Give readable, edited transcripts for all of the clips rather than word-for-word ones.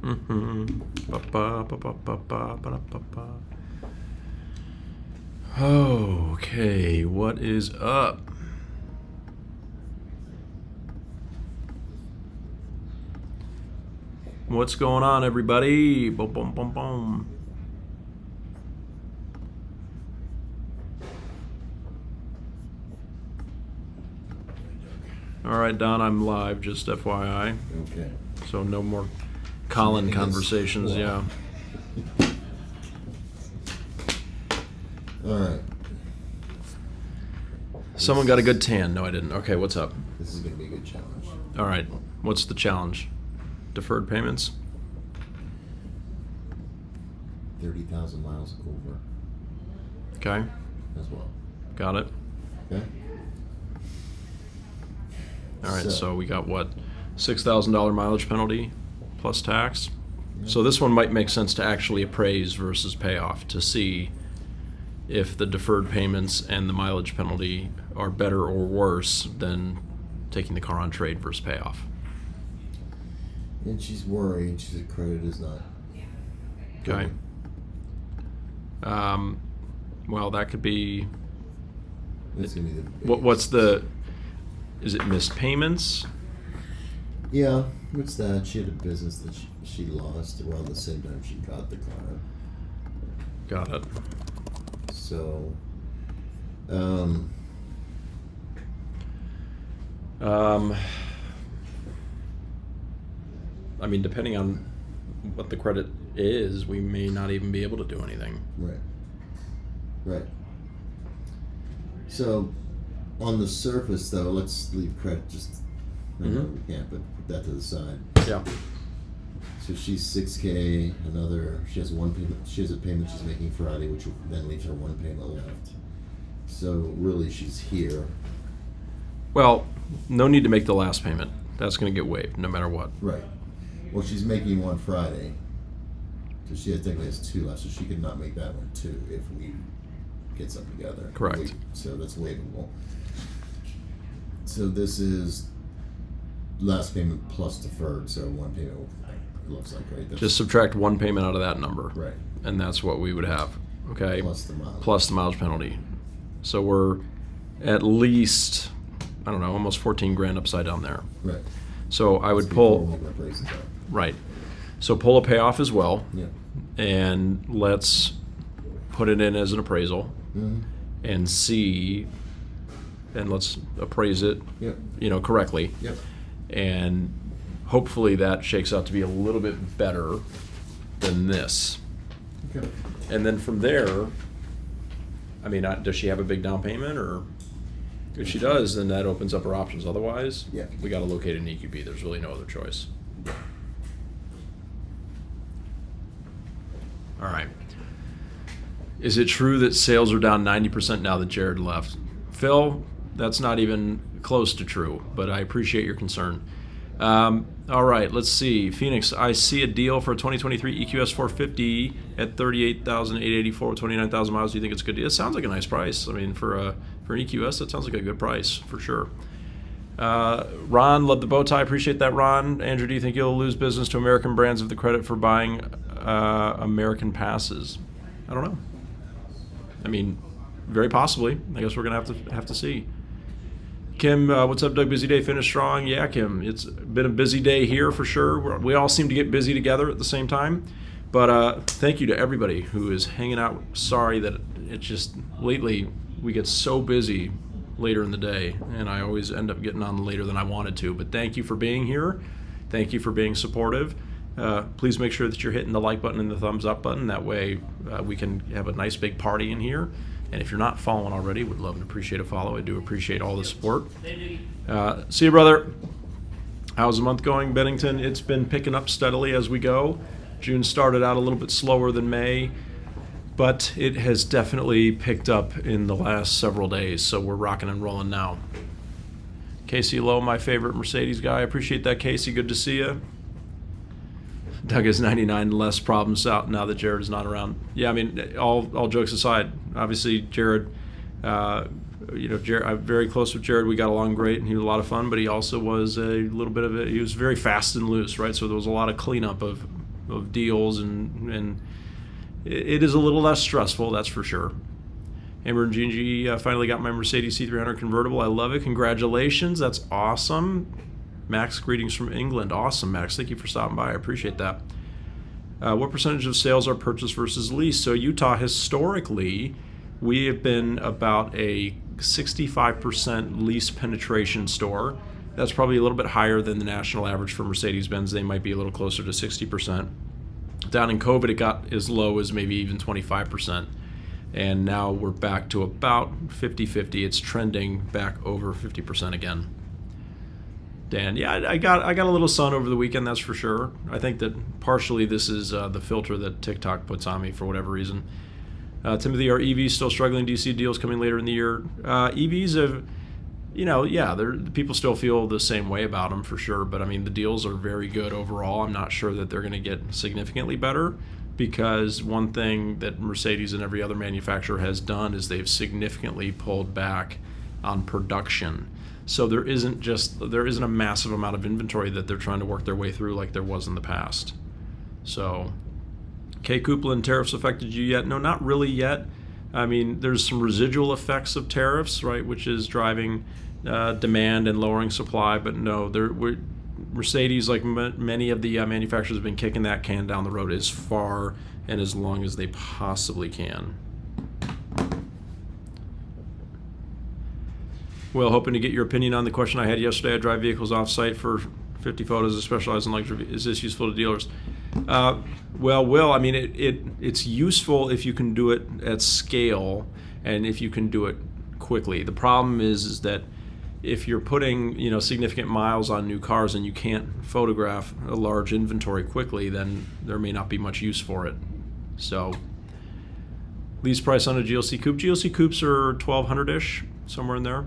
Okay, what is up? What's going on, everybody? Boom, boom, boom, boom. All right, Don, I'm live, just FYI. Okay. So no more Colin conversations, yeah. All right. Someone got a good tan. No, I didn't. Okay, what's up? This is going to be a good challenge. All right, what's the challenge? Deferred payments? 30,000 miles over Okay, as well. got it. Okay? All right, so we got what? $6,000 mileage penalty plus tax. So this one might make sense to actually appraise versus payoff to see if the deferred payments and the mileage penalty are better or worse than taking the car on trade versus payoff. And she's worried. She said credit is not. Okay. Well, that could be. That's going to be the What's the? Is it missed payments? Yeah, what's that? She had a business that she lost around the same time she got the car. Got it. So, I mean, depending on what the credit is, we may not even be able to do anything. Right. Right. So, on the surface, though, let's leave credit just. I know we can't, but put that to the side. Yeah. So she's $6K. She has one payment. She has a payment she's making Friday, which then leaves her one payment left. So really, she's here. Well, no need to make the last payment. That's going to get waived no matter what. Right. Well, she's making one Friday, so she technically has two left. So she could not make that one too if we get something together. Correct. So that's waivable. So this is last payment plus deferred. So one payment. It looks like, right? Just subtract one payment out of that number. Right. And that's what we would have. Okay. Plus the mileage. Plus the mileage penalty. So we're at least, I don't know, almost 14 grand upside down there. Right. So I would That's pull. before we replace it, though. Right. So pull a payoff as well. Yeah. And let's put it in as an appraisal and see, and let's appraise it, Yep. Correctly. Yep. And hopefully that shakes out to be a little bit better than this. Okay. And then from there, I mean, does she have a big down payment? Or if she does, then that opens up her options. Otherwise, Yeah. we got to locate an EQB. There's really no other choice. All right. Is it true that sales are down 90% now that Jared left? Phil, that's not even close to true, but I appreciate your concern. All right, let's see. Phoenix, I see a deal for a 2023 EQS 450 at $38,884 with 29,000 miles. Do you think it's a good deal? It sounds like a nice price. I mean, for an EQS, that sounds like a good price for sure. Ron, love the bow tie. Appreciate that, Ron. Andrew, do you think you'll lose business to American brands of the credit for buying American passes? I don't know. I mean, very possibly. I guess we're gonna have to see. Kim, what's up, Doug? Busy day, finish strong. Yeah, Kim, it's been a busy day here for sure. We all seem to get busy together at the same time. But thank you to everybody who is hanging out. Sorry that it's just lately we get so busy later in the day, and I always end up getting on later than I wanted to. But thank you for being here. Thank you for being supportive. Please make sure that you're hitting the like button and the thumbs up button. That way we can have a nice big party in here. And if you're not following already, would love and appreciate a follow. I do appreciate all the support. See you, brother. How's the month going, Bennington? It's been picking up steadily as we go. June started out a little bit slower than May, but it has definitely picked up in the last several days, so we're rocking and rolling now. Casey Lowe, my favorite Mercedes guy. I appreciate that, Casey. Good to see you. Doug has 99 less problems out now that Jared is not around. Yeah, I mean, all jokes aside, obviously Jared, Jared, I'm very close with Jared. We got along great, and he was a lot of fun. But he also was he was very fast and loose, right? So there was a lot of cleanup of of deals, and it is a little less stressful, that's for sure. Amber and Gingy, finally got my Mercedes C300 convertible. I love it. Congratulations. That's awesome. Max, greetings from England. Awesome, Max. Thank you for stopping by. I appreciate that. What percentage of sales are purchase versus lease? So Utah, historically, we have been about a 65% lease penetration store. That's probably a little bit higher than the national average for Mercedes-Benz. They might be a little closer to 60%. Down in COVID, it got as low as maybe even 25%. And now we're back to about 50-50. It's trending back over 50% again. Dan, yeah, I got a little sun over the weekend, that's for sure. I think that partially this is the filter that TikTok puts on me for whatever reason. Timothy, are EVs still struggling? Do you see deals coming later in the year? EVs have, people still feel the same way about them for sure. But I mean, the deals are very good overall. I'm not sure that they're going to get significantly better, because one thing that Mercedes and every other manufacturer has done is they've significantly pulled back on production. So there isn't a massive amount of inventory that they're trying to work their way through like there was in the past. So, K. Coupland, tariffs affected you yet? No, not really yet. I mean, there's some residual effects of tariffs, right, which is driving demand and lowering supply. But no, Mercedes, like many of the manufacturers, have been kicking that can down the road as far and as long as they possibly can. Well, hoping to get your opinion on the question I had yesterday. I drive vehicles off-site for 50 photos. I specialize in luxury. Is this useful to dealers? Well, Will, I mean, it's useful if you can do it at scale and if you can do it quickly. The problem is that if you're putting significant miles on new cars and you can't photograph a large inventory quickly, then there may not be much use for it. So, lease price on a GLC coupe. GLC coupes are $1,200-ish, somewhere in there.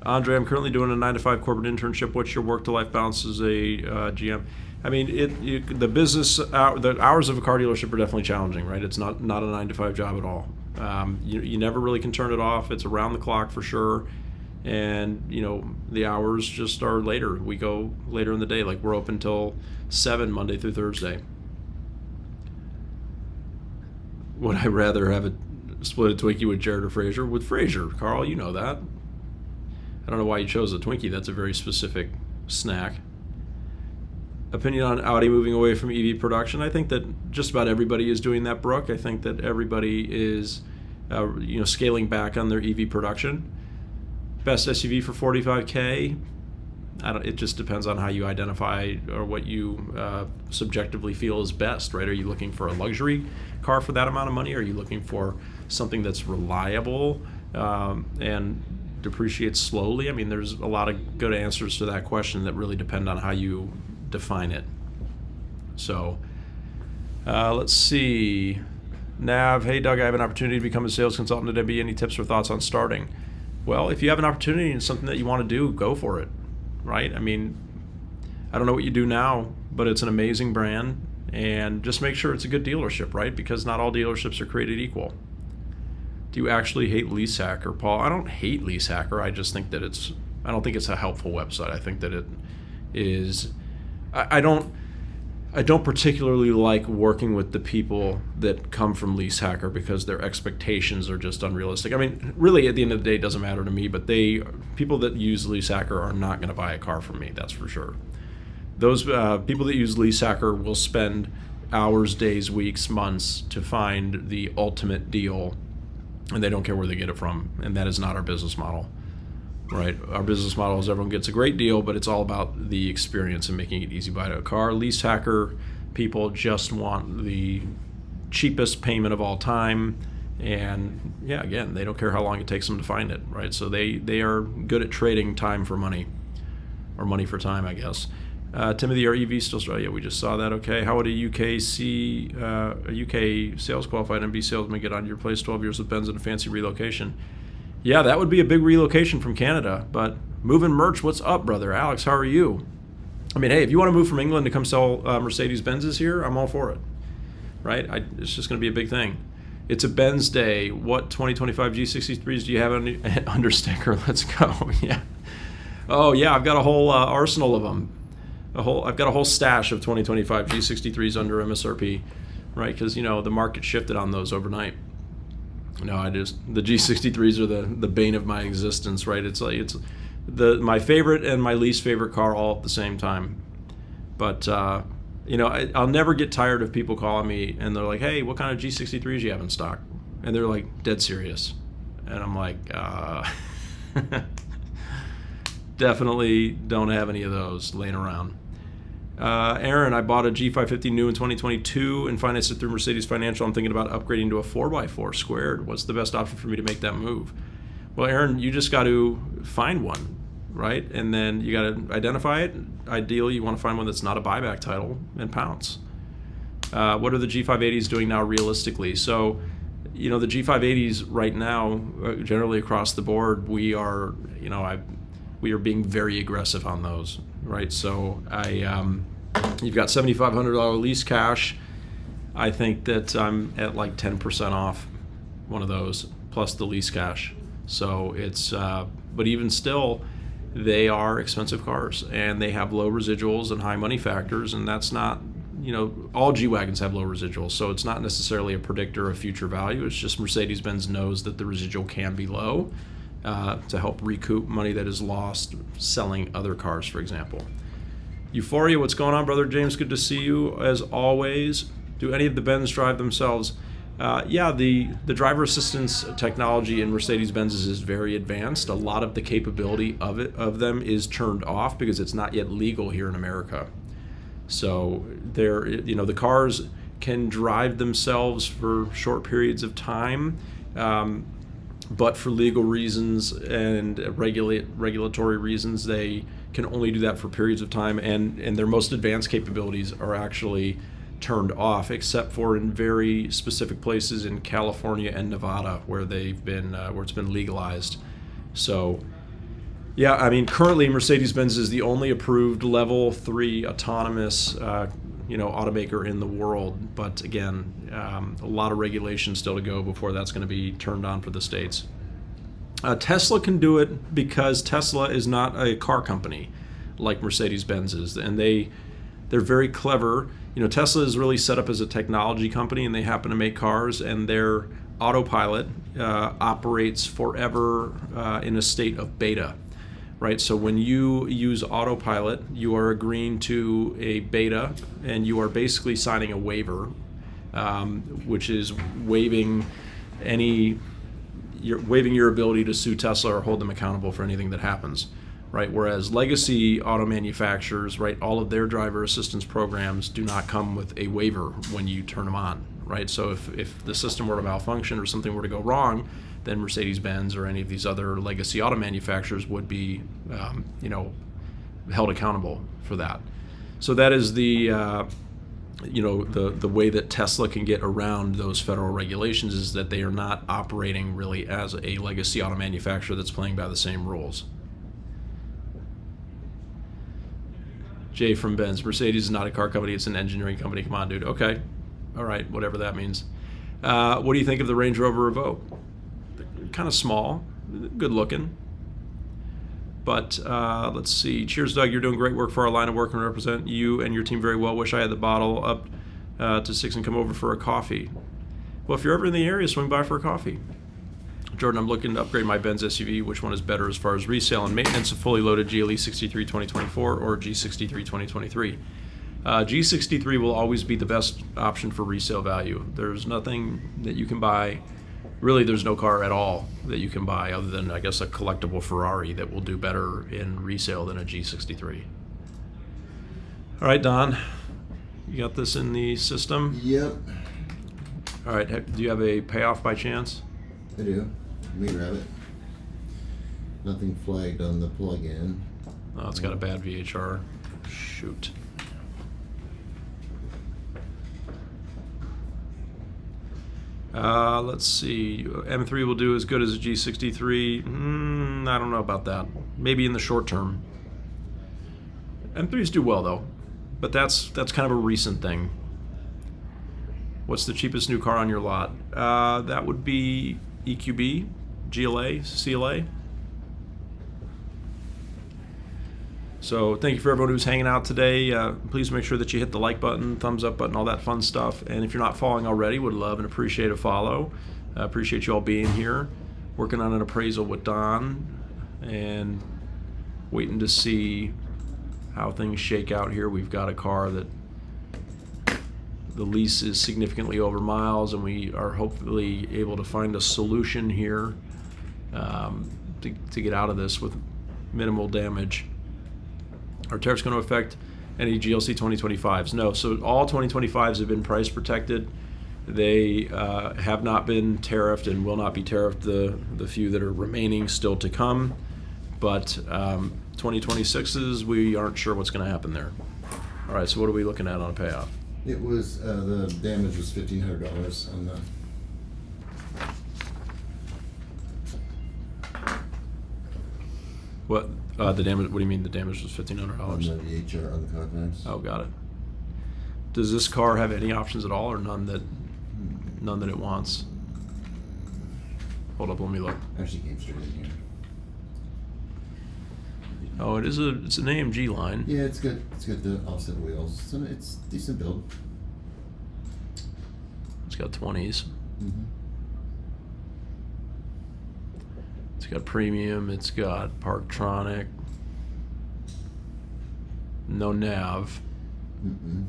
Andre, I'm currently doing a 9-to-5 corporate internship. What's your work-to-life balance as a GM? I mean, the hours of a car dealership are definitely challenging, right? It's not a 9-to-5 job at all. You never really can turn it off. It's around the clock for sure. And, the hours just are later. We go later in the day. Like, we're open till 7 Monday through Thursday. Would I rather have a split a Twinkie with Jared or Frazier? With Frazier, Carl, you know that. I don't know why you chose a Twinkie. That's a very specific snack. Opinion on Audi moving away from EV production. I think that just about everybody is doing that, Brooke. I think that everybody is scaling back on their EV production. Best SUV for $45K. It just depends on how you identify or what you subjectively feel is best, right? Are you looking for a luxury car for that amount of money? Are you looking for something that's reliable and depreciates slowly? I mean, there's a lot of good answers to that question that really depend on how you define it. So let's see. Nav, hey Doug, I have an opportunity to become a sales consultant at MB. Any tips or thoughts on starting? Well, if you have an opportunity and something that you want to do, go for it, right? I mean, I don't know what you do now, but it's an amazing brand, and just make sure it's a good dealership, right? Because not all dealerships are created equal. Do you actually hate Lease Hacker, Paul? I don't hate Lease Hacker. I just think that I don't think it's a helpful website. I think that it is. I don't particularly like working with the people that come from Lease Hacker because their expectations are just unrealistic. I mean, really, at the end of the day, it doesn't matter to me. But people that use Lease Hacker are not going to buy a car from me. That's for sure. Those people that use Lease Hacker will spend hours, days, weeks, months to find the ultimate deal. And they don't care where they get it from, and that is not our business model, right? Our business model is everyone gets a great deal, but it's all about the experience and making it easy to buy a car. Lease Hacker people just want the cheapest payment of all time, and yeah, again, they don't care how long it takes them to find it, right? So they are good at trading time for money, or money for time, I guess. Timothy, are EVs still? Yeah, we just saw that. Okay, how would a UK sales qualified MB salesman get on your place? 12 years with Benz and a fancy relocation. Yeah, that would be a big relocation from Canada. But moving merch, what's up, brother? Alex, how are you? I mean, hey, if you want to move from England to come sell Mercedes-Benzes here, I'm all for it, right? It's just going to be a big thing. It's a Benz day. What 2025 G63s do you have under sticker? Let's go. Yeah. Oh, yeah, I've got a whole arsenal of them. I've got a whole stash of 2025 G63s under MSRP, right? Because the market shifted on those overnight. No, the G63s are the bane of my existence, right? It's my favorite and my least favorite car all at the same time. But I'll never get tired of people calling me and they're like, "Hey, what kind of G63s do you have in stock?" And they're like dead serious, and I'm like, definitely don't have any of those laying around. Aaron, I bought a G550 new in 2022 and financed it through Mercedes Financial. I'm thinking about upgrading to a 4x4 squared. What's the best option for me to make that move? Well, Aaron, you just got to find one, right? And then you got to identify it. Ideally, you want to find one that's not a buyback title and pounce. What are the G580s doing now realistically? So, the G580s right now, generally across the board, we are being very aggressive on those, right? So you've got $7,500 lease cash. I think that I'm at like 10% off one of those plus the lease cash. So it's, but even still, they are expensive cars and they have low residuals and high money factors, and that's not, all G-Wagons have low residuals, so it's not necessarily a predictor of future value. It's just Mercedes-Benz knows that the residual can be low to help recoup money that is lost selling other cars, for example. Euphoria, what's going on, brother James? Good to see you as always. Do any of the Benz drive themselves? Yeah, the driver assistance technology in Mercedes-Benz is very advanced. A lot of the capability of them is turned off because it's not yet legal here in America. So the cars can drive themselves for short periods of time, but for legal reasons and regulatory reasons, they can only do that for periods of time, and their most advanced capabilities are actually turned off, except for in very specific places in California and Nevada where where it's been legalized. So yeah, I mean, currently Mercedes-Benz is the only approved level 3 autonomous automaker in the world, but again, a lot of regulation still to go before that's going to be turned on for the States. Tesla can do it because Tesla is not a car company like Mercedes-Benz is, and they're very clever. Tesla is really set up as a technology company, and they happen to make cars, and their autopilot operates forever in a state of beta. Right, so when you use autopilot, you are agreeing to a beta, and you are basically signing a waiver, which is waiving your ability to sue Tesla or hold them accountable for anything that happens. Right, whereas legacy auto manufacturers, right, all of their driver assistance programs do not come with a waiver when you turn them on. Right, so if the system were to malfunction or something were to go wrong, then Mercedes-Benz or any of these other legacy auto manufacturers would be, held accountable for that. So that is the way that Tesla can get around those federal regulations, is that they are not operating really as a legacy auto manufacturer that's playing by the same rules. Jay from Benz, Mercedes is not a car company, it's an engineering company. Come on, dude. Okay. All right, whatever that means. What do you think of the Range Rover Evoque? Kind of small, good looking. But let's see. Cheers, Doug. You're doing great work for our line of work and represent you and your team very well. Wish I had the bottle up to 6 and come over for a coffee. Well, if you're ever in the area, swing by for a coffee. Jordan, I'm looking to upgrade my Benz SUV. Which one is better as far as resale and maintenance? A fully loaded GLE 63 2024 or G63 2023? G63 will always be the best option for resale value. There's nothing that you can buy. Really, there's no car at all that you can buy other than, I guess, a collectible Ferrari that will do better in resale than a G63. All right, Don, you got this in the system? Yep. All right, do you have a payoff by chance? I do. Let me grab it. Nothing flagged on the plug-in. Oh, it's got a bad VHR. Shoot. Let's see. M3 will do as good as a G63. I don't know about that. Maybe in the short term. M3s do well though, but that's kind of a recent thing. What's the cheapest new car on your lot? That would be EQB, GLA, CLA. So thank you for everyone who's hanging out today. Please make sure that you hit the like button, thumbs up button, all that fun stuff. And if you're not following already, would love and appreciate a follow. Appreciate you all being here. Working on an appraisal with Don and waiting to see how things shake out here. We've got a car that the lease is significantly over miles, and we are hopefully able to find a solution here to get out of this with minimal damage. Are tariffs going to affect any GLC 2025s? No. So all 2025s have been price protected. They have not been tariffed and will not be tariffed, the few that are remaining still to come. But 2026s, we aren't sure what's going to happen there. All right, so what are we looking at on a payoff? It was, the damage was $1,500 on the. What the damage? What do you mean the damage was $1,500? On the HR on the Cognacs. Oh, got it. Does this car have any options at all, or none that it wants? Hold up, let me look. Actually came straight in here. Oh, it's an AMG line. Yeah, it's good. It's got the offset wheels. So it's decent build. It's got 20s. Mm-hmm. It's got premium. It's got Parktronic. No nav. Mm-mm.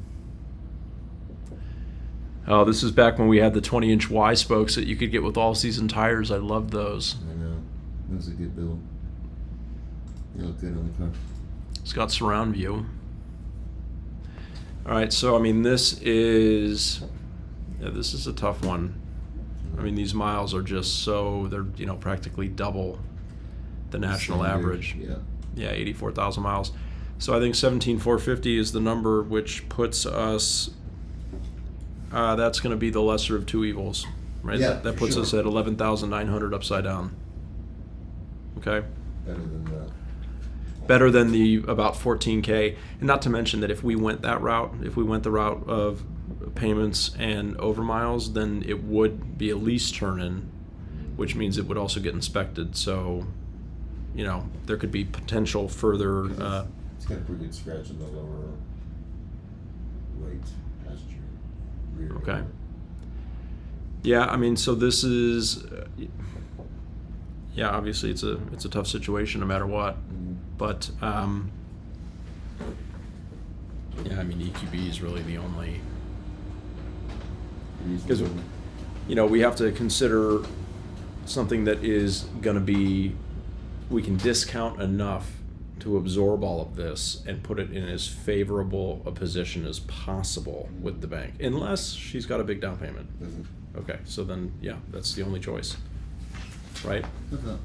Oh, this is back when we had the 20-inch Y spokes that you could get with all-season tires. I loved those. I know. That was a good build. You look good on the car. It's got surround view. All right, so I mean, this is a tough one. I mean, these miles are just so they're practically double the national Standard, average. Yeah. Yeah, 84,000 miles. So I think 17,450 is the number, which puts us. That's going to be the lesser of two evils, right? Yeah, that puts sure. us at 11,900 upside down. Okay. Better than that. Better than the about 14K, and not to mention that if we went the route of payments and over miles, then it would be a lease turn-in, which means it would also get inspected. So, there could be potential further. It's got a pretty good scratch in the lower right passenger rear. Okay. Yeah, I mean, so this is. Yeah, obviously it's a tough situation no matter what. Mm-hmm. But yeah, I mean, EQB is really the only, because we have to consider something that is going to be, we can discount enough to absorb all of this and put it in as favorable a position as possible with the bank, unless she's got a big down payment. Mm-hmm. Okay, so then yeah, that's the only choice, right? Uh-huh.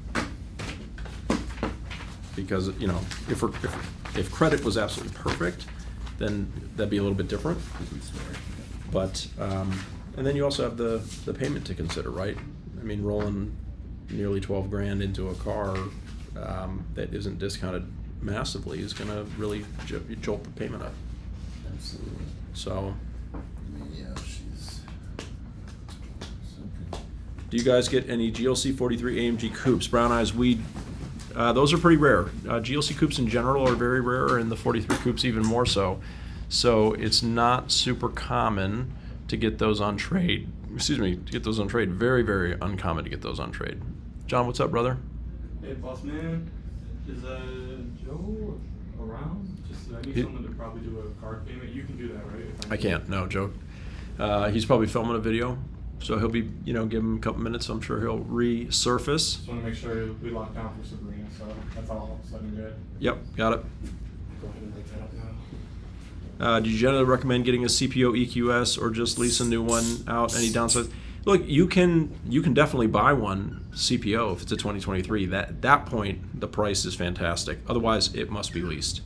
Because if credit was absolutely perfect, then that'd be a little bit different. But and then you also have the payment to consider, right? I mean, rolling nearly 12 grand into a car that isn't discounted massively is going to really jolt the payment up. Absolutely. So, I mean, yeah, she's so good. do you guys get any GLC 43 AMG coupes? Brown eyes, those are pretty rare. GLC coupes in general are very rare, and the 43 coupes even more so. So it's not super common to get those on trade. To get those on trade. Very, very uncommon to get those on trade. John, what's up, brother? Hey, boss man, is Joe around? I need someone to probably do a card payment. You can do that, right? If I can't. No, Joe. He's probably filming a video, so he'll be, give him a couple minutes. I'm sure he'll resurface. Just want to make sure we lock down for Sabrina, so that's all sudden good. Yep, got it. Go ahead and make that up now. Do you generally recommend getting a CPO EQS or just lease a new one out? Any downsides? Look, you can definitely buy one CPO if it's a 2023. At that point, the price is fantastic. Otherwise, it must be leased.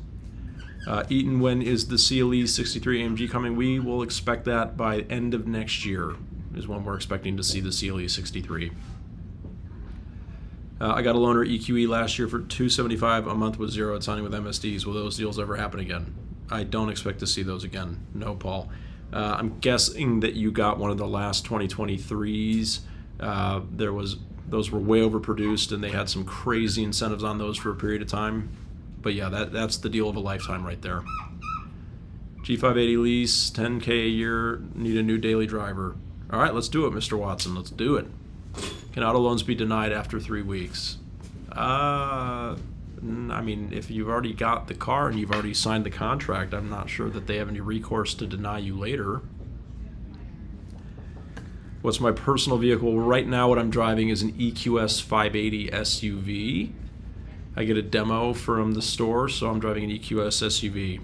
Eaton, when is the CLE 63 AMG coming? We will expect that by end of next year is when we're expecting to see the CLE 63. I got a loaner EQE last year for $275 a month with zero at signing with MSDs. Will those deals ever happen again? I don't expect to see those again. No, Paul. I'm guessing that you got one of the last 2023s. Those were way overproduced, and they had some crazy incentives on those for a period of time. But yeah, that's the deal of a lifetime right there. G580 lease, 10K a year, need a new daily driver. All right, let's do it, Mr. Watson. Let's do it. Can auto loans be denied after 3 weeks? I mean, if you've already got the car and you've already signed the contract, I'm not sure that they have any recourse to deny you later. What's my personal vehicle? Right now what I'm driving is an EQS 580 SUV. I get a demo from the store, so I'm driving an EQS SUV.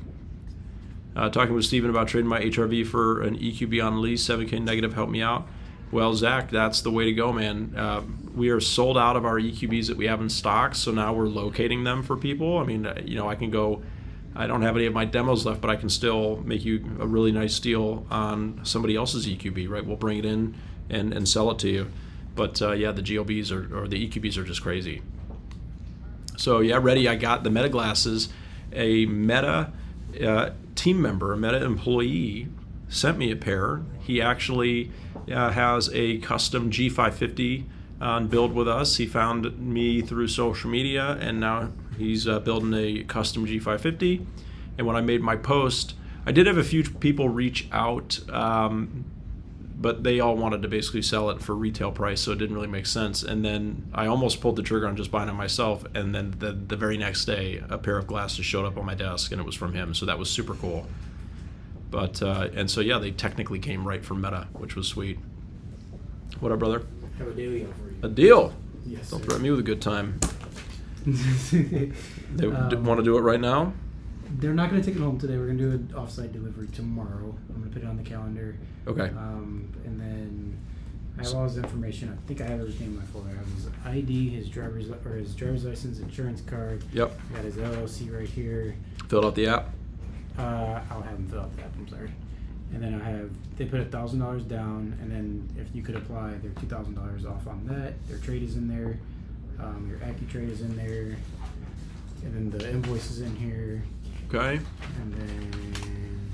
Talking with Steven about trading my HRV for an EQB on lease, 7K negative, help me out. Well, Zach, that's the way to go, man. We are sold out of our EQBs that we have in stock, so now we're locating them for people. I mean, I can go, I don't have any of my demos left, but I can still make you a really nice deal on somebody else's EQB, right? We'll bring it in and sell it to you. But yeah, the GLBs or the EQBs are just crazy. So yeah, ready, I got the Meta glasses. A Meta team member, a Meta employee, sent me a pair. He actually has a custom G550 on build with us. He found me through social media, and now he's building a custom G550. And when I made my post, I did have a few people reach out, but they all wanted to basically sell it for retail price, so it didn't really make sense. And then I almost pulled the trigger on just buying it myself, and then the very next day, a pair of glasses showed up on my desk, and it was from him, so that was super cool. But and so yeah, they technically came right from Meta, which was sweet. What up, brother? Have a deal for you. A deal? Yes. Don't sir. threaten me with a good time. They want to do it right now? They're not going to take it home today. We're going to do an offsite delivery tomorrow. I'm going to put it on the calendar. Okay. And then I have all his information. I think I have everything in my folder. I have his ID, his driver's license, insurance card. Yep. I got his LLC right here. Filled out the app? I'll have him fill out the app. I'm sorry. And then they put $1,000 down, and then if you could apply, they're $2,000 off on that. Their trade is in there. Your AccuTrade is in there. And then the invoice is in here. Okay. And then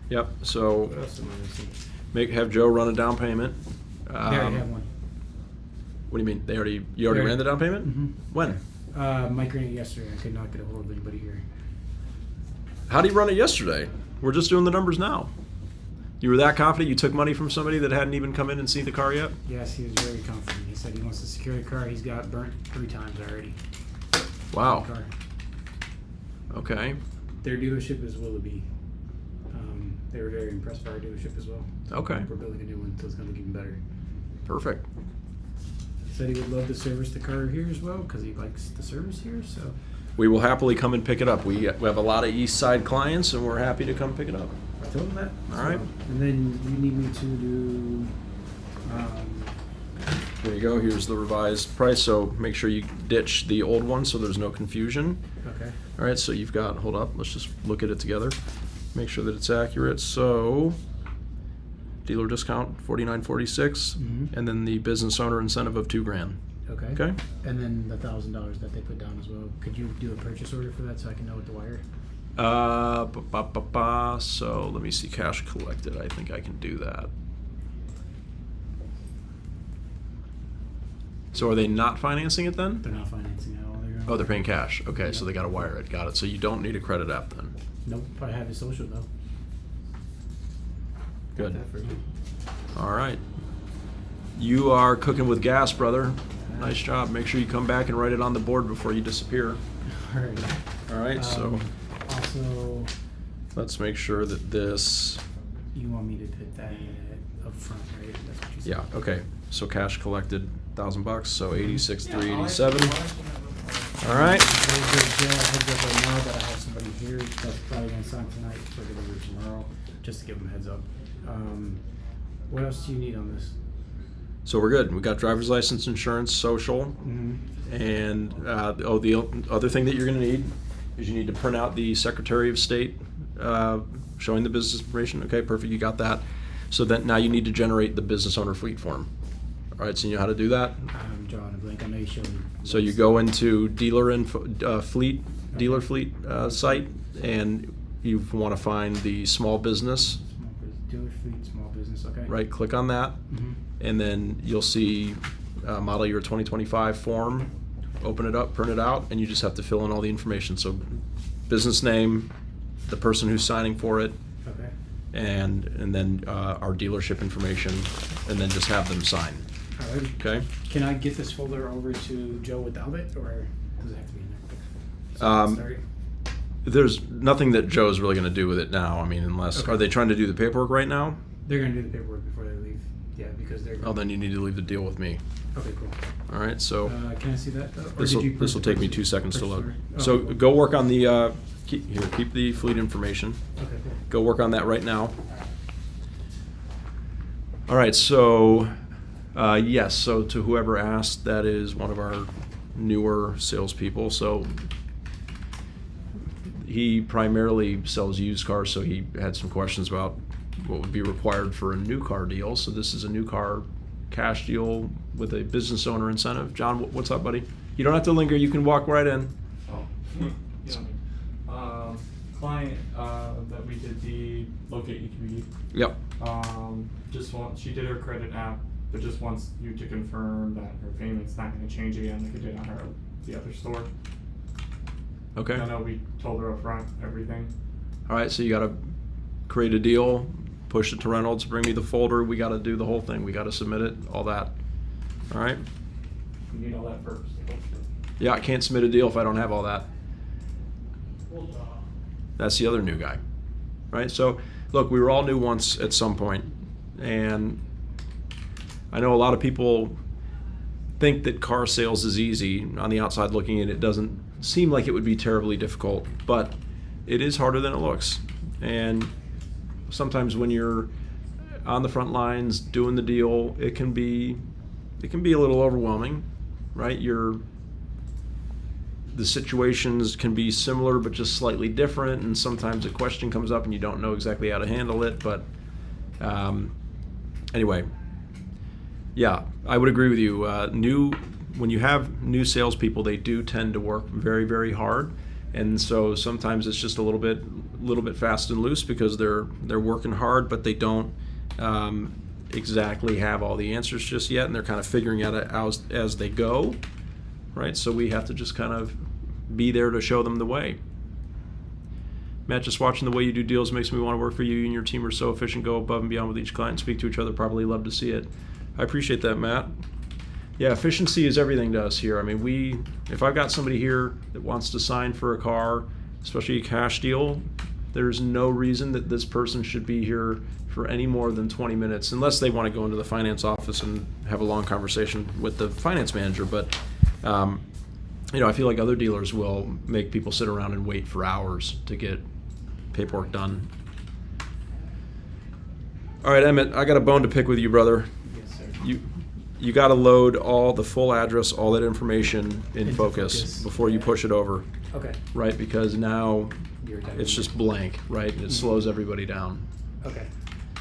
Yep. So what else am I missing? have Joe run a down payment. They already have one. What do you mean? You already ran the down payment? Mm-hmm. When? Mike ran it yesterday. I could not get a hold of anybody here. How did you run it yesterday? We're just doing the numbers now. You were that confident you took money from somebody that hadn't even come in and seen the car yet? Yes, he was very confident. He said he wants to secure the car. He's got burnt 3 times already. Wow. The car. Okay. Their dealership is Willoughby. They were very impressed by our dealership as well. Okay. We're building a new one, so it's going to look even better. Perfect. He said he would love to service the car here as well because he likes the service here. So We will happily come and pick it up. We have a lot of East Side clients, and we're happy to come pick it up. I told him that. All right. And then you need me to do. There you go. Here's the revised price. So make sure you ditch the old one so there's no confusion. Okay. All right, so you've got, hold up, let's just look at it together. Make sure that it's accurate. So dealer discount $49.46, and then the business owner incentive of $2,000. Okay. Okay. And then the $1,000 that they put down as well. Could you do a purchase order for that so I can know what to wire? So let me see, cash collected. I think I can do that. So are they not financing it then? They're not financing at all. Oh, they're paying cash. Okay, so they got to wire it. Got it. So you don't need a credit app then. Nope. I have his social though. Good. Got that for you. All right. You are cooking with gas, brother. Nice job. Make sure you come back and write it on the board before you disappear. All right. All right, so Also, let's make sure that this, you want me to put that up front, right? That's what you said. yeah, okay. So cash collected, $1,000, so 86,387. All right. Heads up right now that I have somebody here that's probably gonna sign tonight for delivery tomorrow, just to give them a heads up. What else do you need on this? So we're good. We got driver's license, insurance, social, and the other thing that you're going to need is you need to print out the Secretary of State showing the business information. Okay, perfect. You got that. So then now you need to generate the business owner fleet form. All right, so you know how to do that? I'm drawing a blank. I know you showed me. So you go into dealer fleet site, and you want to find the small business. Dealer fleet, small business. Okay. Right, click on that, and then you'll see model year 2025 form. Open it up, print it out, and you just have to fill in all the information. So business name, the person who's signing for it, Okay. and then our dealership information, and then just have them sign. Alrighty. Okay. Can I get this folder over to Joe without it, or does it have to be in there? Sorry. There's nothing that Joe's really going to do with it now. I mean, unless Okay. are they trying to do the paperwork right now? They're gonna do the paperwork before they leave. Yeah, because they're. Oh, then you need to leave the deal with me. Okay, cool. All right. So Can I see that though? Or this did you will print the take me purchase- 2 seconds to purchase load. order? Oh, So cool. go work on the keep the fleet information. Okay, cool. Go work on that right now. All right. So yes. So to whoever asked, that is one of our newer salespeople. So he primarily sells used cars, so he had some questions about what would be required for a new car deal. So this is a new car cash deal with a business owner incentive. John, what's up, buddy? You don't have to linger. You can walk right in. Oh, you know, client that we did the locate EQE. Yep. She did her credit app, but just wants you to confirm that her payment's not going to change again like it did on the other store. Okay. I know we told her up front everything. All right. So you got to create a deal, push it to Reynolds, bring me the folder. We got to do the whole thing. We got to submit it, all that. All right. We need all that first. Yeah, I can't submit a deal if I don't have all that. That's the other new guy, right? So, look, we were all new once at some point, and I know a lot of people think that car sales is easy. On the outside looking in, it doesn't seem like it would be terribly difficult, but it is harder than it looks. And sometimes when you're on the front lines doing the deal, it can be a little overwhelming, right? The situations can be similar but just slightly different, and sometimes a question comes up and you don't know exactly how to handle it. But anyway, yeah, I would agree with you. When you have new salespeople, they do tend to work very, very hard, and so sometimes it's just a little bit fast and loose because they're working hard, but they don't exactly have all the answers just yet, and they're kind of figuring it out as they go. Right, so we have to just kind of be there to show them the way. Matt, just watching the way you do deals makes me want to work for you. You and your team are so efficient, go above and beyond with each client, speak to each other, probably love to see it. I appreciate that, Matt. Yeah, efficiency is everything to us here. I mean, if I've got somebody here that wants to sign for a car, especially a cash deal, there's no reason that this person should be here for any more than 20 minutes, unless they want to go into the finance office and have a long conversation with the finance manager. But I feel like other dealers will make people sit around and wait for hours to get paperwork done. All right, Emmett, I got a bone to pick with you, brother. Yes, sir. You got to load all the full address, all that information in Into Focus Focus. before you push it over, Okay. right? Because now You're typing. it's just blank, right? It slows everybody down. Okay.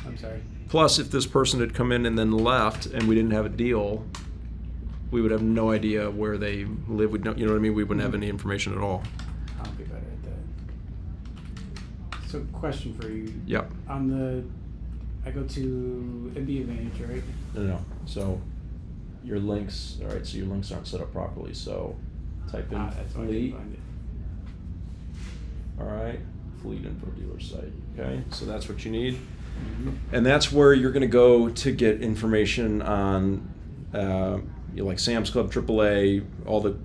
I'm sorry. Plus, if this person had come in and then left and we didn't have a deal, we would have no idea where they live. You know what I mean? We wouldn't have any information at all. I'll get better at that. So, question for you. Yep. I go to MB Advantage, right? No. So your links, all right, so your links aren't set up properly. So type in That's why I fleet. can find it. All right, fleet info dealer site. Okay, so that's what you need. Mhm. And that's where you're going to go to get information on, like Sam's Club, AAA, all the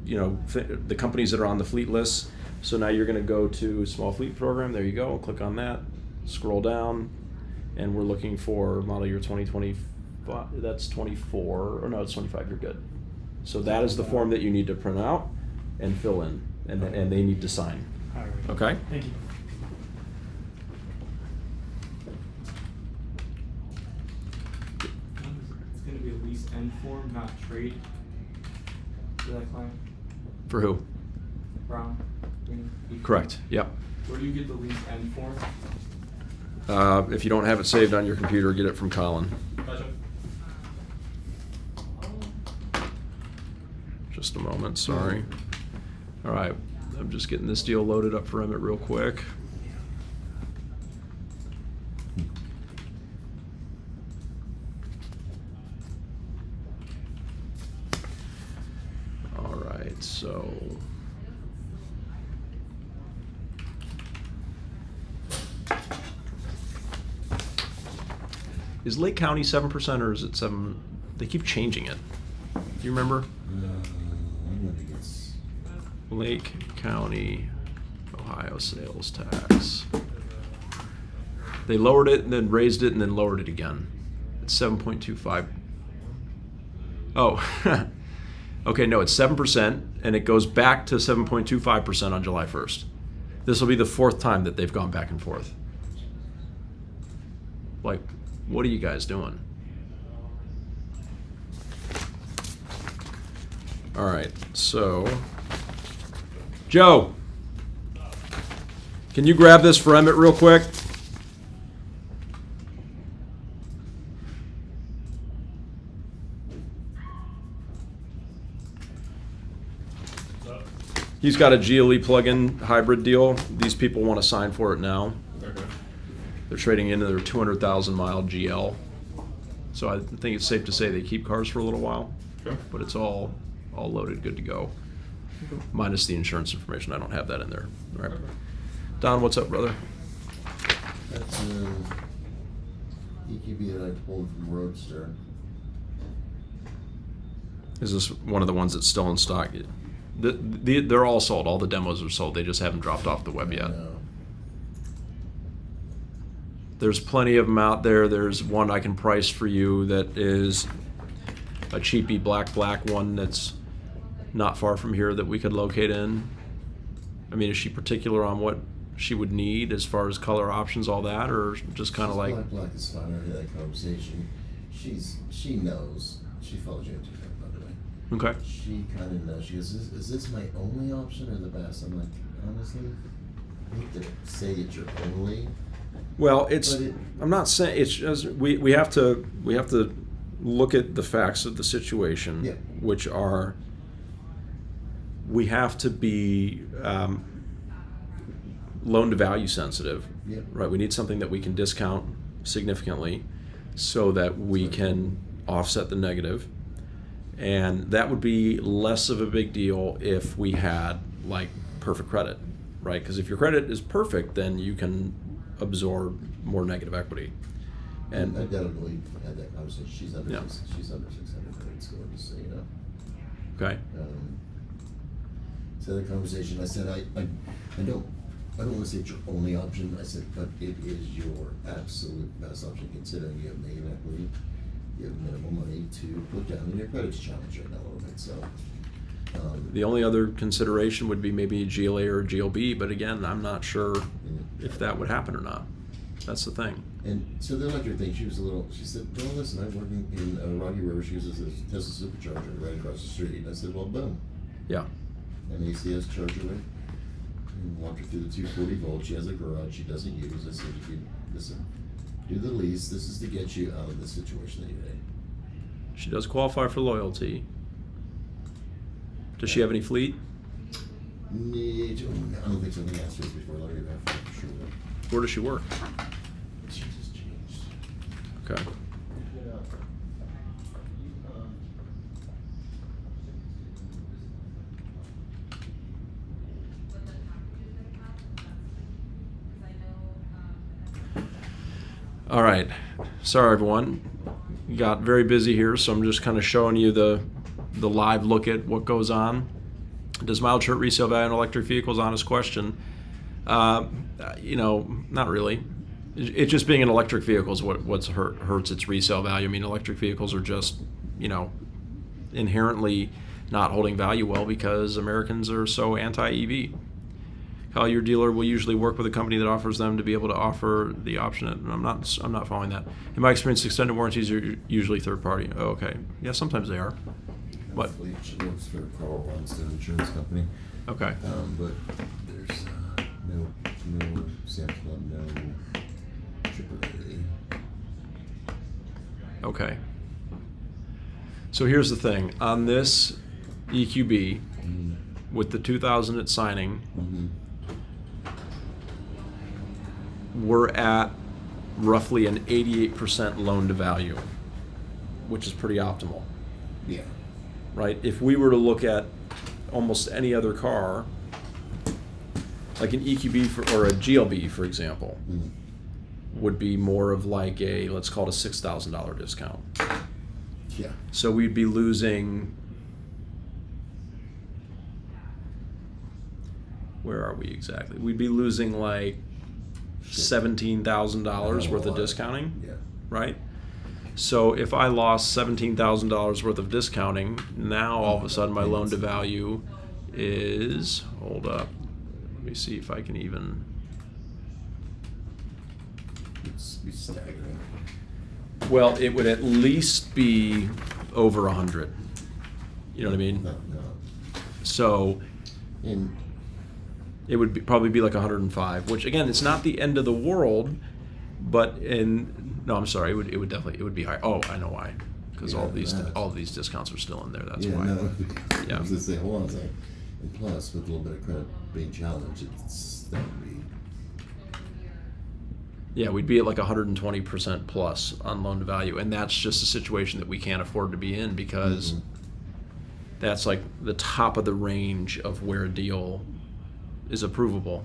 the companies that are on the fleet list. So now you're going to go to small fleet program. There you go. Click on that. Scroll down, and we're looking for model year 2025. That's 24. Or no, it's 25. You're good. So that is the form that you need to print out and fill in, and they need to sign. All right. Okay. Thank you. It's going to be a lease end form, not trade. For that client, For who? Brown. Green. Correct. Yep. Where do you get the lease end form? If you don't have it saved on your computer, get it from Colin. Gotcha. Just a moment, sorry. All right, I'm just getting this deal loaded up for Emmett real quick. All right, so is Lake County 7% or is it 7? They keep changing it. Do you remember? I don't think it's. Lake County, Ohio sales tax. They lowered it and then raised it and then lowered it again. It's 7.25. Oh, okay, no, it's 7% and it goes back to 7.25% on July 1st. This will be the 4th time that they've gone back and forth. Like, what are you guys doing? All right, so, Joe, can you grab this for Emmett real quick? He's got a GLE plug-in hybrid deal. These people want to sign for it now. Okay. They're trading into their 200,000 mile GL. So I think it's safe to say they keep cars for a little while, Okay. but it's all loaded, good to go. Minus the insurance information. I don't have that in there. All right. Don, what's up, brother? That's EQB that I pulled from Roadster. Is this one of the ones that's still in stock? They're all sold. All the demos are sold. They just haven't dropped off the web yet. There's plenty of them out there. There's one I can price for you that is a cheapy black one that's not far from here that we could locate in. I mean, is she particular on what she would need as far as color options, all that, or just kind of like? Black is fine. I had that conversation. She knows. She follows you into that, by the way. Okay. She kind of knows. She goes, is this my only option or the best? I'm like, honestly, I hate to say it's your only. Well, I'm not saying it's just we have to look at the facts of the situation, Yeah. which are we have to be loan to value sensitive, Yeah. right? We need something that we can discount significantly so that we can offset the negative. And that would be less of a big deal if we had like perfect credit, right? Because if your credit is perfect, then you can absorb more negative equity. And I definitely had that conversation. She's under Yeah. she's under 600 credit score, just so you know. Okay. So the conversation, I said, I don't want to say it's your only option. I said, but it is your absolute best option considering you have negative equity. You have minimal money to put down, and your credit's challenged right now a little bit. So The only other consideration would be maybe a GLA or a GLB, but again, I'm not sure if that would happen or not. That's the thing. And so the electric thing, she said, well, listen, I'm working in Rocky River. She uses a Tesla supercharger right across the street. And I said, well, boom. Yeah. An ACS charger, right? And walked her through the 240 volt. She has a garage she doesn't use. I said, listen, do the lease. This is to get you out of the situation that you're in. She does qualify for loyalty. Does she have any fleet? I don't think so. I think I asked her this before. Let her get that for sure. Where does she work? She just changed. Okay. All right. Sorry, everyone. We got very busy here, so I'm just kind of showing you the live look at what goes on. Does mild short resale value in electric vehicles? Honest question. Not really. It just being an electric vehicle is what's hurts its resale value. I mean, electric vehicles are just, inherently not holding value well because Americans are so anti-EV. How your dealer will usually work with a company that offers them to be able to offer the option. I'm not following that. In my experience, extended warranties are usually third party. Oh, okay. Yeah, sometimes they are. What? She works for Carl Ronstone Insurance Company. Okay. But there's no Sam's Club, no AAA. Okay. So here's the thing. On this EQB, with the 2,000 at signing, we're at roughly an 88% loan to value, which is pretty optimal. Yeah. Right? If we were to look at almost any other car, like an EQB or a GLB, for example, would be more of like a, let's call it a $6,000 discount. Yeah. So we'd be losing, where are we exactly? We'd be losing like $17,000 worth of discounting, Yeah. right? So if I lost $17,000 worth of discounting, now all of a sudden my loan to value is, hold up, let me see if I can even, It's be staggering. well, it would at least be over 100. You know what I mean? No. So And it would probably be like 105, which again, it's not the end of the world, but no, I'm sorry, it would definitely be higher. Oh, I know why, because Yeah, all that. these discounts are still in there. That's yeah, why. no. Yeah. I was gonna say, hold on a second. And plus, with a little bit of credit being challenged, that would be. Yeah, we'd be at like 120% plus on loan to value, and that's just a situation that we can't afford to be in because that's like the top of the range of where a deal is approvable.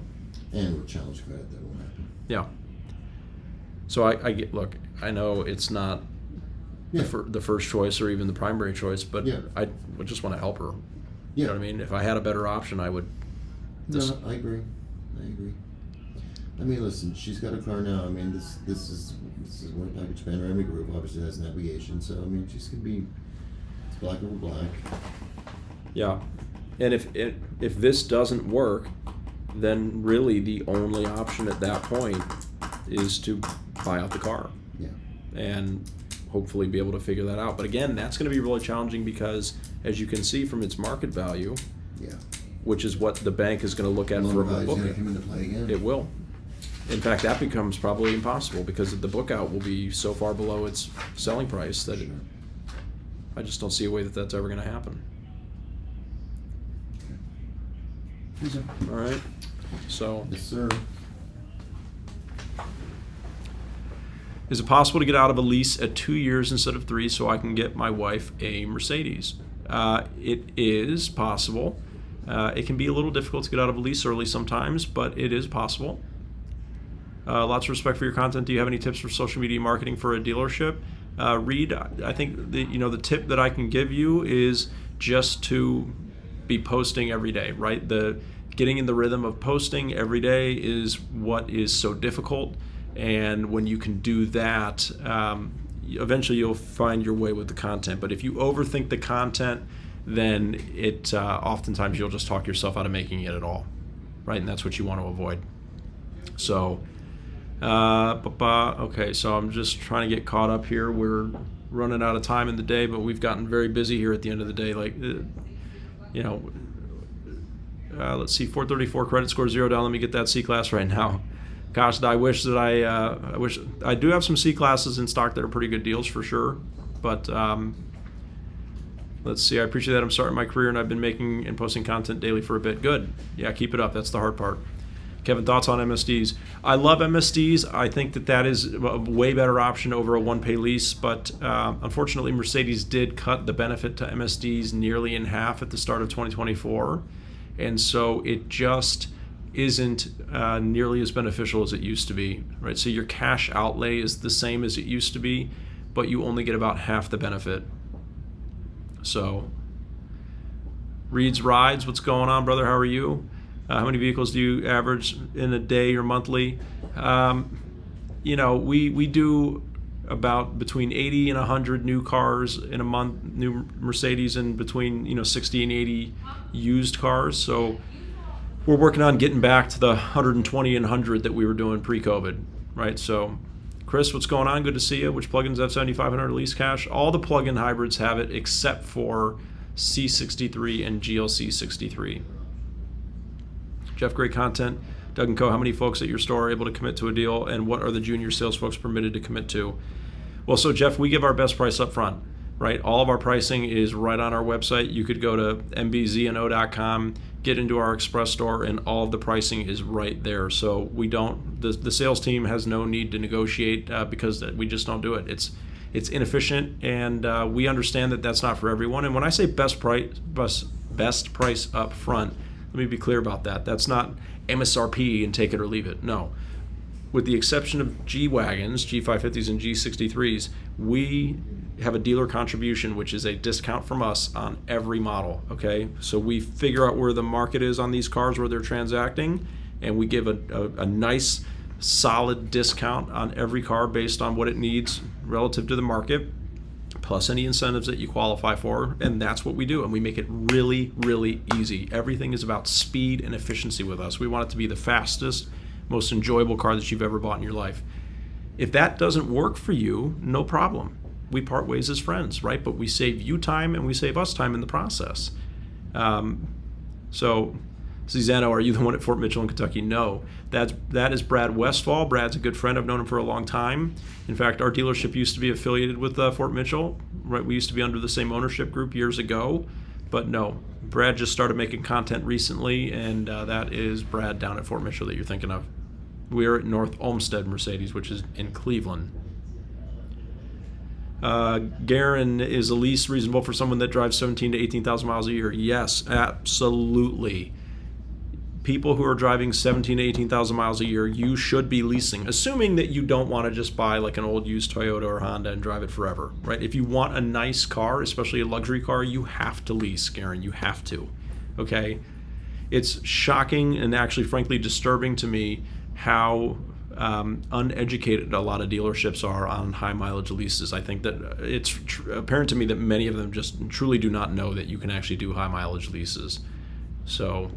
And with challenge credit, that won't happen. Yeah. So I get, look, I know it's not Yeah. the first choice or even the primary choice, but Yeah. I would just want to help her. Yeah. You know what I mean? If I had a better option, I would. No, I agree. I mean, listen, she's got a car now. I mean, this is one package panoramic roof. Obviously, has navigation. So I mean, she's gonna be it's black over black. Yeah, and if this doesn't work, then really the only option at that point is to buy out the car Yeah. and hopefully be able to figure that out. But again, that's going to be really challenging because, as you can see from its market value, Yeah. which is what the bank is going to look at for a Loan value's book, gonna come into play again. it will. In fact, that becomes probably impossible because the book out will be so far below its selling price that Sure. I just don't see a way that that's ever going to happen. All right, so Yes, sir. is it possible to get out of a lease at 2 years instead of 3 so I can get my wife a Mercedes? It is possible. It can be a little difficult to get out of a lease early sometimes, but it is possible. Lots of respect for your content. Do you have any tips for social media marketing for a dealership? Reed, I think the tip that I can give you is just to be posting every day, right? Getting in the rhythm of posting every day is what is so difficult. And when you can do that, eventually you'll find your way with the content. But if you overthink the content, then oftentimes you'll just talk yourself out of making it at all, right? And that's what you want to avoid. So, okay, so I'm just trying to get caught up here. We're running out of time in the day, but we've gotten very busy here at the end of the day. Let's see, 434 credit score, 0 down. Let me get that C class right now. Gosh, I wish that I wish I do have some C classes in stock that are pretty good deals for sure. But let's see. I appreciate that. I'm starting my career and I've been making and posting content daily for a bit. Good. Yeah, keep it up. That's the hard part. Kevin, thoughts on MSDs? I love MSDs. I think that is a way better option over a one-pay lease. But unfortunately, Mercedes did cut the benefit to MSDs nearly in half at the start of 2024, and so it just isn't nearly as beneficial as it used to be, right? So your cash outlay is the same as it used to be, but you only get about half the benefit. So, Reed's Rides, what's going on, brother? How are you? How many vehicles do you average in a day or monthly? We do about between 80 and 100 new cars in a month, new Mercedes, and between 60 and 80 used cars. So we're working on getting back to the 120 and 100 that we were doing pre-COVID, right? So, Chris, what's going on? Good to see you. Which plugins have 7,500 lease cash? All the plug-in hybrids have it except for C63 and GLC 63. Jeff, great content. Doug and Co., how many folks at your store are able to commit to a deal, and what are the junior sales folks permitted to commit to? Well, so Jeff, we give our best price up front, right? All of our pricing is right on our website. You could go to mbzno.com, get into our express store, and all of the pricing is right there. So we don't, the sales team has no need to negotiate because we just don't do it. It's inefficient, and we understand that that's not for everyone. And when I say best price up front, let me be clear about that. That's not MSRP and take it or leave it. No. with the exception of G-Wagons, G550s, and G63s, we have a dealer contribution, which is a discount from us on every model, okay? So we figure out where the market is on these cars, where they're transacting, and we give a nice, solid discount on every car based on what it needs relative to the market, plus any incentives that you qualify for, and that's what we do, and we make it really, really easy. Everything is about speed and efficiency with us. We want it to be the fastest, most enjoyable car that you've ever bought in your life. If that doesn't work for you, no problem. We part ways as friends, right? But we save you time and we save us time in the process. So, Zeno, are you the one at Fort Mitchell in Kentucky? No, that is Brad Westfall. Brad's a good friend. I've known him for a long time. In fact, our dealership used to be affiliated with Fort Mitchell. Right, we used to be under the same ownership group years ago. But no, Brad just started making content recently, and that is Brad down at Fort Mitchell that you're thinking of. We're at North Olmsted Mercedes, which is in Cleveland. Garen, is a lease reasonable for someone that drives 17 to 18,000 miles a year? Yes, absolutely. People who are driving 17 to 18,000 miles a year, you should be leasing, assuming that you don't want to just buy like an old used Toyota or Honda and drive it forever, right? If you want a nice car, especially a luxury car, you have to lease, Garen, you have to, okay? It's shocking and actually, frankly, disturbing to me how uneducated a lot of dealerships are on high mileage leases. I think that it's apparent to me that many of them just truly do not know that you can actually do high mileage leases. So,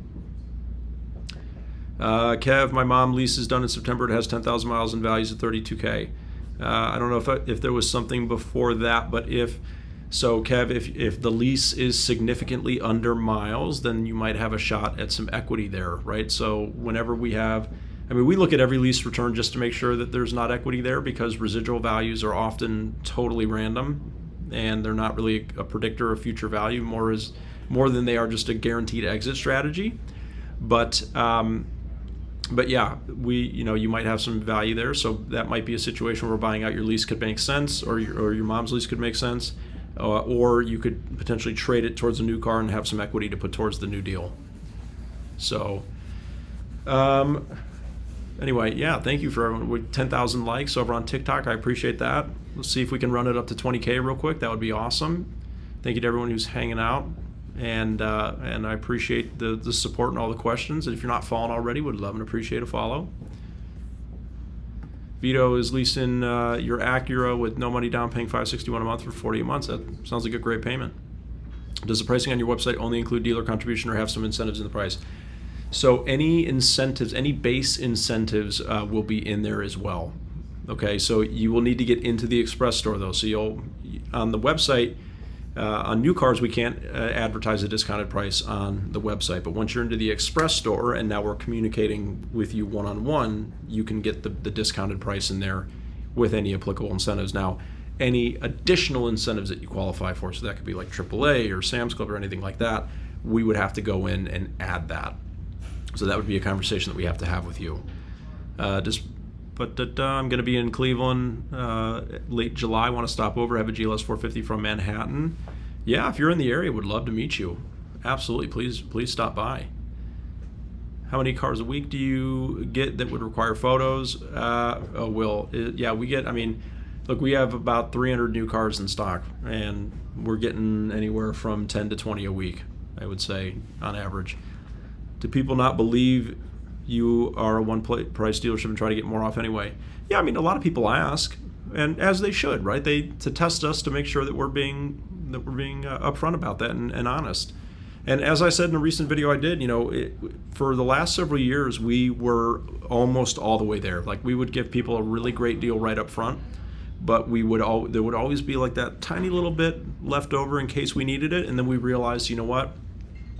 Kev, my mom lease is done in September. It has 10,000 miles and values at $32K. I don't know if there was something before that, but Kev, if the lease is significantly under miles, then you might have a shot at some equity there, right? So whenever we look at every lease return just to make sure that there's not equity there, because residual values are often totally random and they're not really a predictor of future value, more than they are just a guaranteed exit strategy. But yeah, you might have some value there, so that might be a situation where buying out your lease could make sense, or your mom's lease could make sense, or you could potentially trade it towards a new car and have some equity to put towards the new deal. So, anyway, yeah, thank you for everyone. With 10,000 likes over on TikTok, I appreciate that. Let's see if we can run it up to 20K real quick. That would be awesome. Thank you to everyone who's hanging out. And I appreciate the support and all the questions. And if you're not following already, would love and appreciate a follow. Vito is leasing your Acura with no money down, paying $561 a month for 48 months. That sounds like a great payment. Does the pricing on your website only include dealer contribution or have some incentives in the price? So any incentives, any base incentives will be in there as well. Okay, so you will need to get into the Express store though. So on the website, on new cars, we can't advertise a discounted price on the website, but once you're into the Express store and now we're communicating with you one-on-one, you can get the discounted price in there with any applicable incentives. Now, any additional incentives that you qualify for, so that could be like AAA or Sam's Club or anything like that, we would have to go in and add that. So that would be a conversation that we have to have with you. But I'm going to be in Cleveland late July. Want to stop over, have a GLS 450 from Manhattan. Yeah, if you're in the area, would love to meet you. Absolutely, please stop by. How many cars a week do you get that would require photos? Look, we have about 300 new cars in stock, and we're getting anywhere from 10 to 20 a week, I would say, on average. Do people not believe you are a one-price dealership and try to get more off anyway? Yeah, a lot of people ask, and as they should, right? To test us to make sure that we're being upfront about that and honest. And as I said in a recent video I did, for the last several years, we were almost all the way there. Like, we would give people a really great deal right up front, but there would always be like that tiny little bit left over in case we needed it. And then we realized, you know what?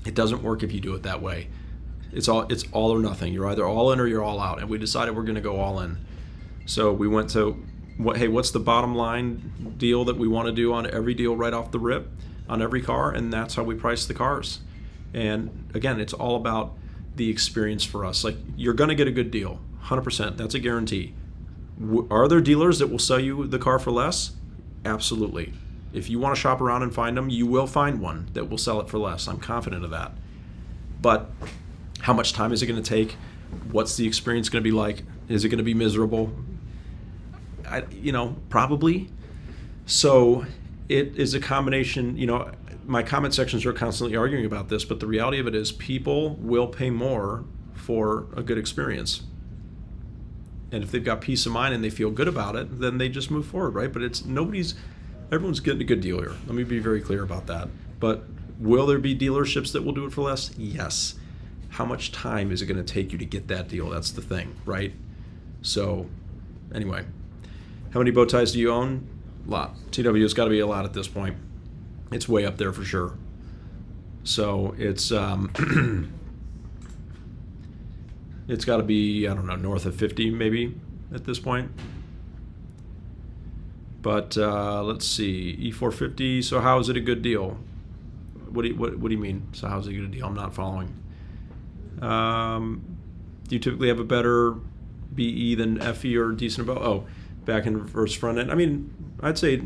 It doesn't work if you do it that way. It's all or nothing. You're either all in or you're all out. And we decided we're going to go all in. So we went to, what's the bottom line deal that we want to do on every deal right off the rip on every car? And that's how we price the cars. And again, it's all about the experience for us. Like, you're going to get a good deal, 100%. That's a guarantee. Are there dealers that will sell you the car for less? Absolutely. If you want to shop around and find them, you will find one that will sell it for less. I'm confident of that. But how much time is it going to take? What's the experience going to be like? Is it going to be miserable? Probably. So it is a combination, my comment sections are constantly arguing about this, but the reality of it is people will pay more for a good experience. And if they've got peace of mind and they feel good about it, then they just move forward, right? But everyone's getting a good deal here. Let me be very clear about that. But will there be dealerships that will do it for less? Yes. How much time is it going to take you to get that deal? That's the thing, right? So anyway, how many bow ties do you own? A lot. TW has got to be a lot at this point. It's way up there for sure. So it's it's got to be, I don't know, north of 50 maybe at this point. But let's see, E450. So how is it a good deal? What do you mean? So how is it a good deal? I'm not following. Do you typically have a better BE than FE or decent about? Oh, back end versus front end. I mean, I'd say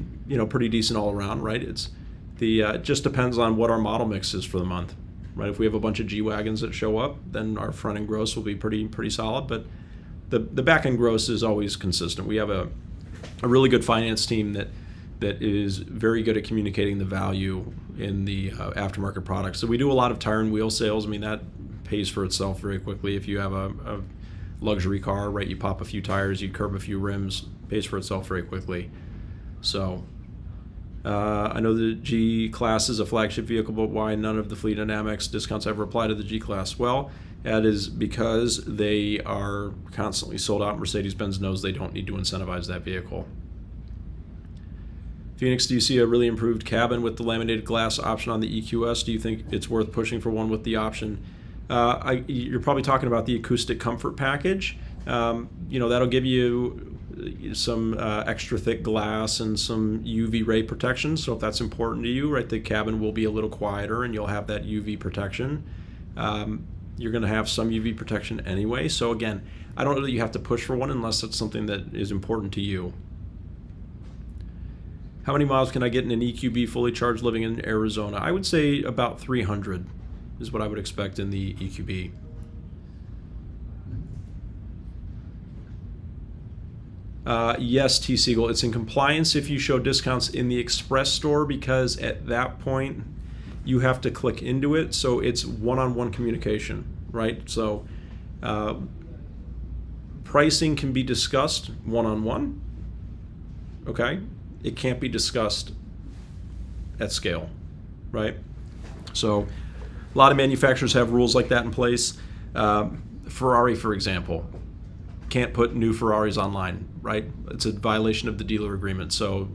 pretty decent all around, right? It just depends on what our model mix is for the month, right? If we have a bunch of G wagons that show up, then our front end gross will be pretty solid. But the back end gross is always consistent. We have a really good finance team that is very good at communicating the value in the aftermarket products. So we do a lot of tire and wheel sales. I mean, that pays for itself very quickly. If you have a luxury car, right, you pop a few tires, you curb a few rims, pays for itself very quickly. So I know the G Class is a flagship vehicle, but why none of the fleet dynamics discounts ever apply to the G Class? Well, that is because they are constantly sold out. Mercedes-Benz knows they don't need to incentivize that vehicle. Phoenix, do you see a really improved cabin with the laminated glass option on the EQS? Do you think it's worth pushing for one with the option? You're probably talking about the acoustic comfort package. That'll give you some extra thick glass and some UV ray protection. So if that's important to you, right, the cabin will be a little quieter and you'll have that UV protection. You're going to have some UV protection anyway. So again, I don't know that you have to push for one unless it's something that is important to you. How many miles can I get in an EQB fully charged living in Arizona? I would say about 300 is what I would expect in the EQB. Yes, T. Siegel, it's in compliance if you show discounts in the Express store, because at that point you have to click into it. So it's one-on-one communication, right? So pricing can be discussed one-on-one, okay? It can't be discussed at scale, right? So a lot of manufacturers have rules like that in place. Ferrari, for example, can't put new Ferraris online, right? It's a violation of the dealer agreement. So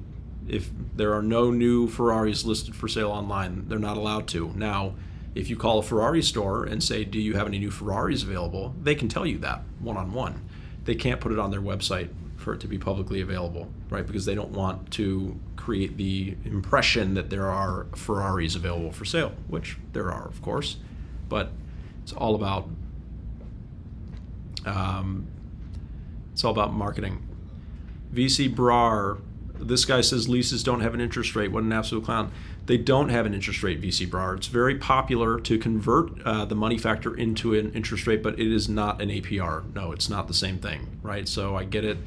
if there are no new Ferraris listed for sale online, they're not allowed to. Now, if you call a Ferrari store and say, do you have any new Ferraris available? They can tell you that one-on-one. They can't put it on their website for it to be publicly available, right? Because they don't want to create the impression that there are Ferraris available for sale, which there are, of course, but it's all about marketing. VC Brar, this guy says leases don't have an interest rate. What an absolute clown. They don't have an interest rate, VC Brar. It's very popular to convert the money factor into an interest rate, but it is not an APR. No, it's not the same thing, right? So I get it.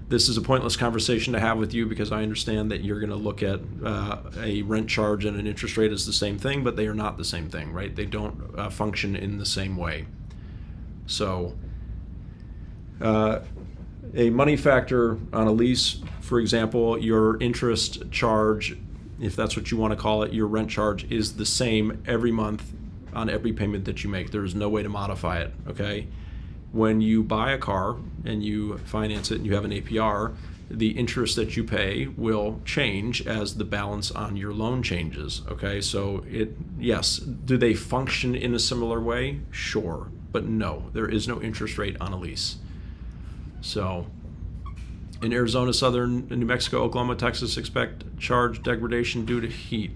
This is a pointless conversation to have with you because I understand that you're going to look at a rent charge and an interest rate as the same thing, but they are not the same thing, right? They don't function in the same way. So a money factor on a lease, for example, your interest charge, if that's what you want to call it, your rent charge is the same every month on every payment that you make. There is no way to modify it, okay? When you buy a car and you finance it and you have an APR, the interest that you pay will change as the balance on your loan changes, okay? So yes, do they function in a similar way? Sure, but no, there is no interest rate on a lease. So in Arizona, Southern New Mexico, Oklahoma, Texas, expect charge degradation due to heat.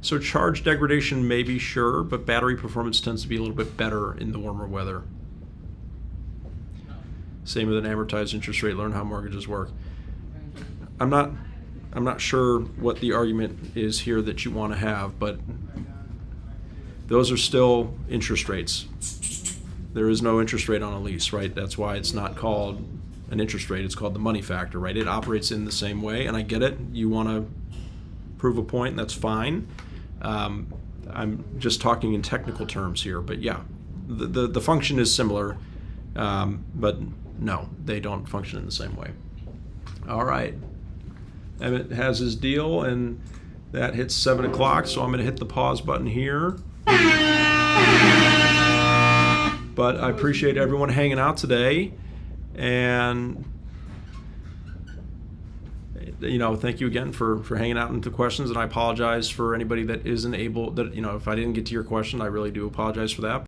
So charge degradation may be, sure, but battery performance tends to be a little bit better in the warmer weather. Same with an amortized interest rate. Learn how mortgages work. I'm not sure what the argument is here that you want to have, but those are still interest rates. There is no interest rate on a lease, right? That's why it's not called an interest rate. It's called the money factor, right? It operates in the same way, and I get it. You want to prove a point, that's fine. I'm just talking in technical terms here, but yeah, the function is similar, but no, they don't function in the same way. All right. Emmett has his deal, and that hits 7 o'clock, so I'm going to hit the pause button here. But I appreciate everyone hanging out today, and thank you again for hanging out and the questions, and I apologize for anybody that isn't able, that if I didn't get to your question, I really do apologize for that.